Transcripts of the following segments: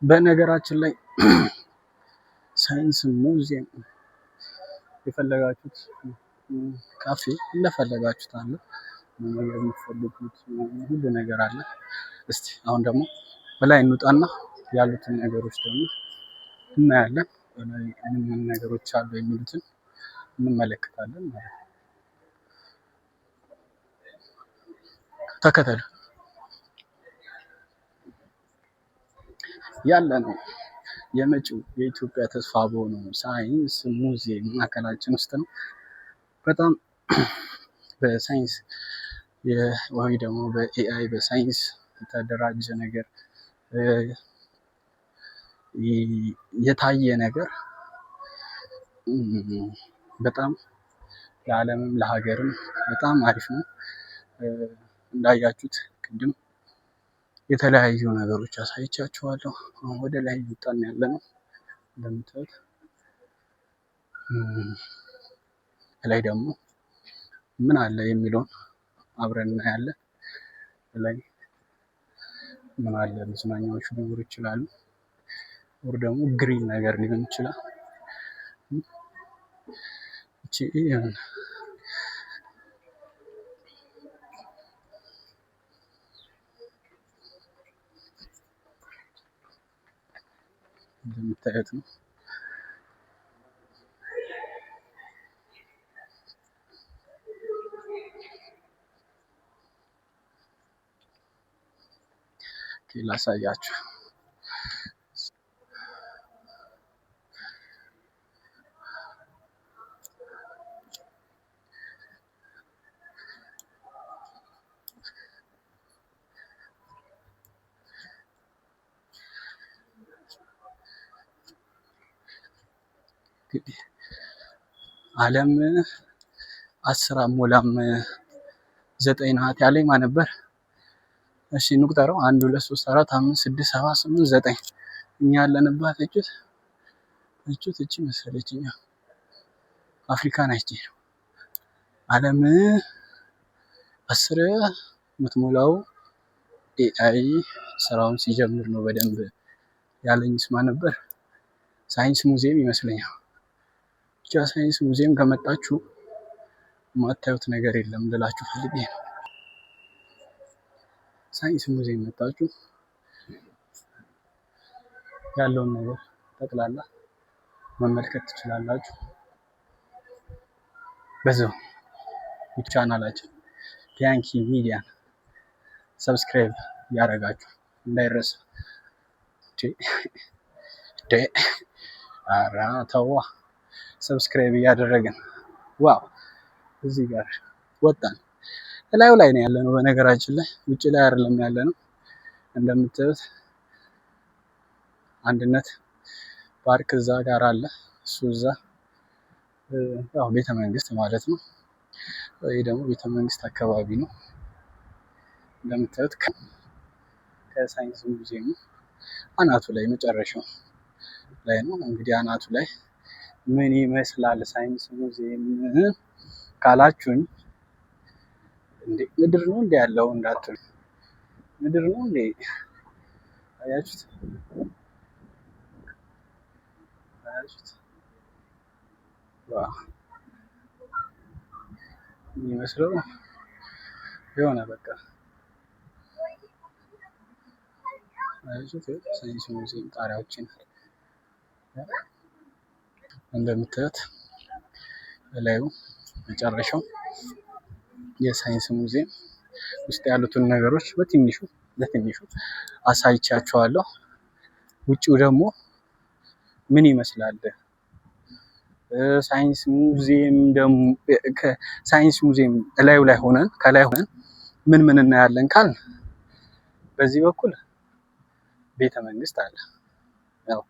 በነገራችን ላይ ሳይንስ ሙዚየም የፈለጋችሁት ካፌ እንደፈለጋችሁት አለ። መመገብ የምትፈልጉት ሁሉ ነገር አለ። እስቲ አሁን ደግሞ በላይ እንውጣና ያሉትን ነገሮች ደግሞ እናያለን። በላይ ምን ነገሮች አሉ የሚሉትን እንመለከታለን ማለት ነው። ተከተሉ። ያለ ነው የመጪው የኢትዮጵያ ተስፋ በሆነው ሳይንስ ሙዚየም ማዕከላችን ውስጥ ነው። በጣም በሳይንስ ወይ ደግሞ በኤአይ በሳይንስ የተደራጀ ነገር የታየ ነገር በጣም ለዓለምም ለሀገርም በጣም አሪፍ ነው። እንዳያችሁት ቅድም የተለያዩ ነገሮች አሳይቻችኋለሁ። አሁን ወደ ላይ እየወጣን ያለነው እንደምታዩት ላይ ደግሞ ምን አለ የሚለውን አብረን እናያለን። ላይ ምን አለ መዝናኛዎች ሊኖሩ ይችላሉ። ወር ደግሞ ግሪን ነገር ሊሆን ይችላል። እቺ እንደምታዩት ነው። ላሳያችሁ። እንግዲህ ዓለም 10 አሞላም 9 ናት ያለኝ ማን ነበር? እሺ እንቁጠረው 1 2 3 4 5 6 7 8 9 እኛ ያለንባት እቺ መሰለችኝ አፍሪካ ነች። ዓለም 10 የምትሞላው ኤአይ ስራውን ሲጀምር ነው በደንብ ያለኝስ ማን ነበር? ሳይንስ ሙዚየም ይመስለኛል። ብቻ ሳይንስ ሙዚየም ከመጣችሁ የማታዩት ነገር የለም ልላችሁ ፈልጌ ነው። ሳይንስ ሙዚየም መጣችሁ ያለውን ነገር ጠቅላላ መመልከት ትችላላችሁ። በዛው ቻናላችን ቲያንኪ ሚዲያን ሰብስክራይብ ያደረጋችሁ እንዳይረሳ። ኧረ ተው ሰብስክራይብ እያደረግን ዋው እዚህ ጋር ወጣን። እላዩ ላይ ነው ያለነው። በነገራችን ላይ ውጭ ላይ አይደለም ያለነው። እንደምታዩት አንድነት ፓርክ እዛ ጋር አለ። እሱ እዛ ያው ቤተ መንግስት ማለት ነው። ይሄ ደግሞ ቤተ መንግስት አካባቢ ነው። እንደምታዩት ከሳይንስ ሙዚየሙ አናቱ ላይ መጨረሻው ላይ ነው። እንግዲህ አናቱ ላይ ምን ይመስላል ሳይንስ ሙዚየም ካላችሁኝ፣ እንዴ ምድር ነው እንዴ ያለው እንዳትሉ፣ ምድር ነው እንዴ አያችሁት? ዋው የሚመስለው የሆነ በቃ አያችሁት? ሳይንስ ሙዚየም ጣሪያዎችን እንደምታዩት በላዩ መጨረሻው የሳይንስ ሙዚየም ውስጥ ያሉትን ነገሮች በትንሹ አሳይቻችኋለሁ። ውጪው ደግሞ ምን ይመስላል? ሳይንስ ሙዚየም ደግሞ ከሳይንስ ሙዚየም እላዩ ላይ ሆነን ከላይ ሆነን ምን እናያለን ካል በዚህ በኩል ቤተ መንግስት አለ። ያው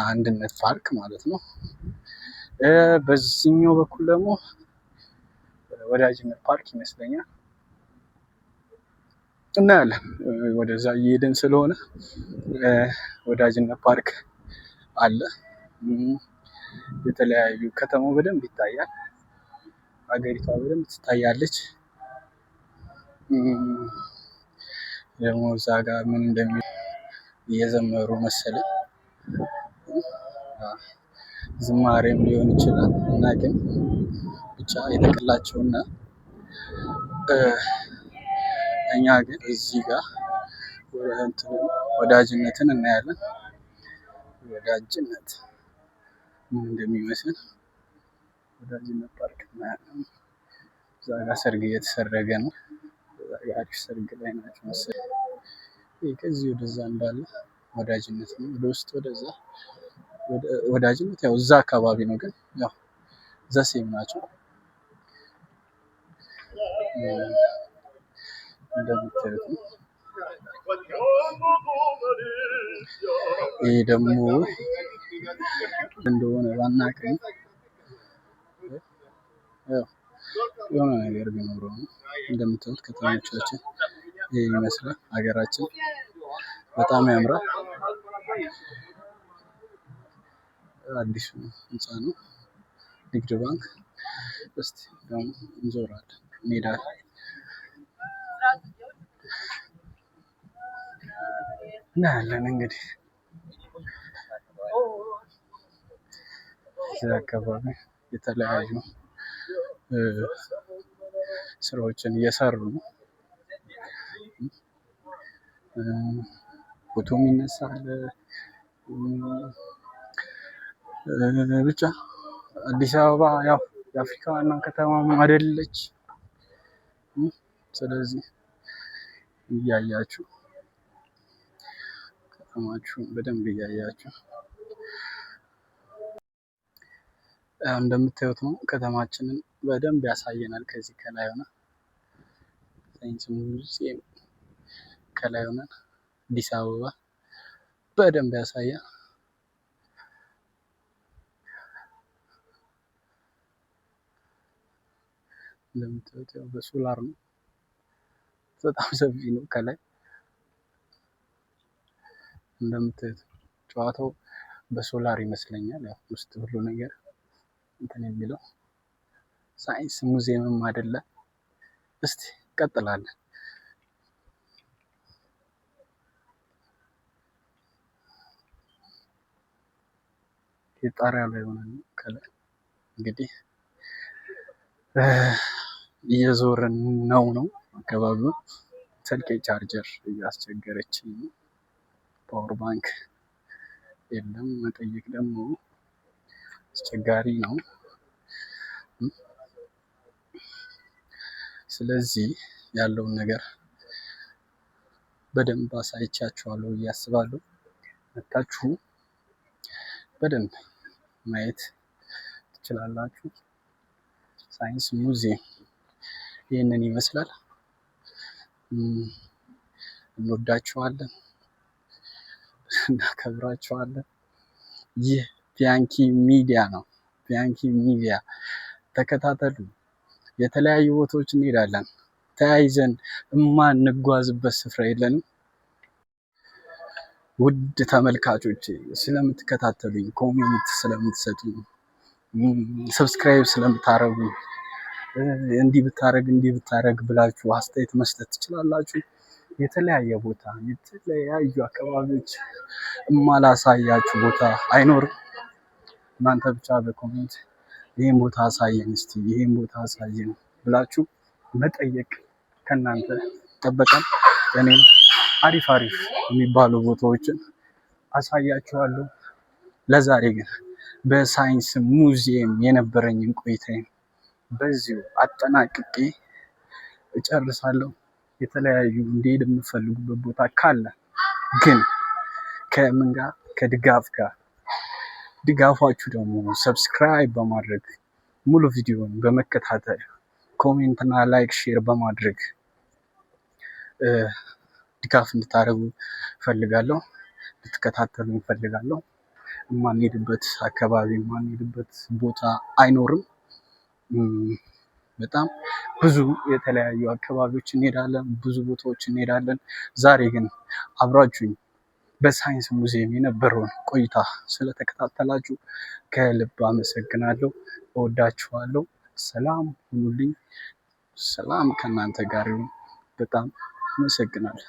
አንድነት ፓርክ ማለት ነው። በዚህኛው በኩል ደግሞ ወዳጅነት ፓርክ ይመስለኛል። እናያለን ወደዛ እየሄድን ስለሆነ ወዳጅነት ፓርክ አለ። የተለያዩ ከተማው በደንብ ይታያል። ሀገሪቷ በደንብ ትታያለች። ደግሞ እዛ ጋር ምን እንደሚል እየዘመሩ መሰለኝ ዝማሬም ሊሆን ይችላል እና ግን ብቻ የተቀላቸውና እኛ ግን እዚህ ጋር ወዳጅነትን እናያለን። ወዳጅነት ምን እንደሚመስል ወዳጅነት ፓርክ እናያለን። እዛ ጋር ሰርግ እየተሰረገ ነው። አሪፍ ሰርግ ላይ ናቸው መሰለኝ። ከዚህ ወደዛ እንዳለ ወዳጅነት ነው። ወደ ውስጥ ወደዛ ወዳጅነት ያው እዛ አካባቢ ነው፣ ግን ያው ዘሴም ናቸው እንደምታዩት ነው። ይሄ ደግሞ እንደሆነ ባናውቅም የሆነ ነገር ቢኖረው ነው። እንደምታዩት ከተሞቻችን ይሄ ይመስላል። ሀገራችን በጣም ያምራል። አዲሱ ህንፃ ነው ንግድ ባንክ። እስቲ ደግሞ እንዞራለን እንሄዳለን እናያለን። እንግዲህ እዚህ አካባቢ የተለያዩ ስራዎችን እየሰሩ ነው። ፎቶም ይነሳል። ብቻ አዲስ አበባ ያው የአፍሪካ ዋና ከተማም አይደለች። ስለዚህ እያያችሁ ከተማችሁን በደንብ እያያችሁ እንደምታዩት ነው። ከተማችንን በደንብ ያሳየናል። ከዚህ ከላይ ሆነ ሳይንስ ሙዚየም ከላይ ሆነ አዲስ አበባ በደንብ ያሳያል። እንደምታዩት ያው በሶላር ነው። በጣም ሰፊ ነው። ከላይ እንደምታዩት ጨዋታው በሶላር ይመስለኛል። ያው ውስጥ ሁሉ ነገር እንትን የሚለው ሳይንስ ሙዚየምም አይደለ። እስቲ እንቀጥላለን። የጣሪያ ላይ ሆነ ከላይ እንግዲህ እየዞርን ነው አካባቢውን። ስልኬ ቻርጀር እያስቸገረች ነው። ፓወር ባንክ የለም። መጠየቅ ደግሞ አስቸጋሪ ነው። ስለዚህ ያለውን ነገር በደንብ አሳይቻችኋለሁ ብዬ አስባለሁ። መታችሁ በደንብ ማየት ትችላላችሁ። ሳይንስ ሙዚየም ይህንን ይመስላል። እንወዳችኋለን፣ እናከብራችኋለን። ይህ ቢያንኪ ሚዲያ ነው። ቢያንኪ ሚዲያ ተከታተሉ። የተለያዩ ቦታዎች እንሄዳለን። ተያይዘን የማንጓዝበት ስፍራ የለንም። ውድ ተመልካቾች ስለምትከታተሉኝ፣ ኮሜንት ስለምትሰጡኝ፣ ሰብስክራይብ ስለምታረጉ፣ እንዲህ ብታረግ ብላችሁ አስተያየት መስጠት ትችላላችሁ። የተለያየ ቦታ የተለያዩ አካባቢዎች የማላሳያችሁ ቦታ አይኖርም። እናንተ ብቻ በኮሜንት ይሄን ቦታ አሳየን፣ እስቲ ይሄን ቦታ አሳየን ብላችሁ መጠየቅ ከእናንተ ይጠበቃል። እኔም አሪፍ የሚባሉ ቦታዎችን አሳያችኋለሁ። ለዛሬ ግን በሳይንስ ሙዚየም የነበረኝን ቆይታዬን በዚሁ አጠናቅቄ እጨርሳለሁ። የተለያዩ እንዲሄድ የምፈልጉበት ቦታ ካለ ግን ከምን ጋር ከድጋፍ ጋር ድጋፋችሁ ደግሞ ሰብስክራይብ በማድረግ ሙሉ ቪዲዮን በመከታተል ኮሜንት እና ላይክ ሼር በማድረግ ድጋፍ እንድታደርጉ እፈልጋለሁ። ልትከታተሉ እፈልጋለሁ። የማንሄድበት አካባቢ የማንሄድበት ቦታ አይኖርም። በጣም ብዙ የተለያዩ አካባቢዎች እንሄዳለን፣ ብዙ ቦታዎች እንሄዳለን። ዛሬ ግን አብራችሁኝ በሳይንስ ሙዚየም የነበረውን ቆይታ ስለተከታተላችሁ ከልብ አመሰግናለሁ። እወዳችኋለሁ። ሰላም ሁኑልኝ። ሰላም ከእናንተ ጋር ይሁን። በጣም አመሰግናለሁ።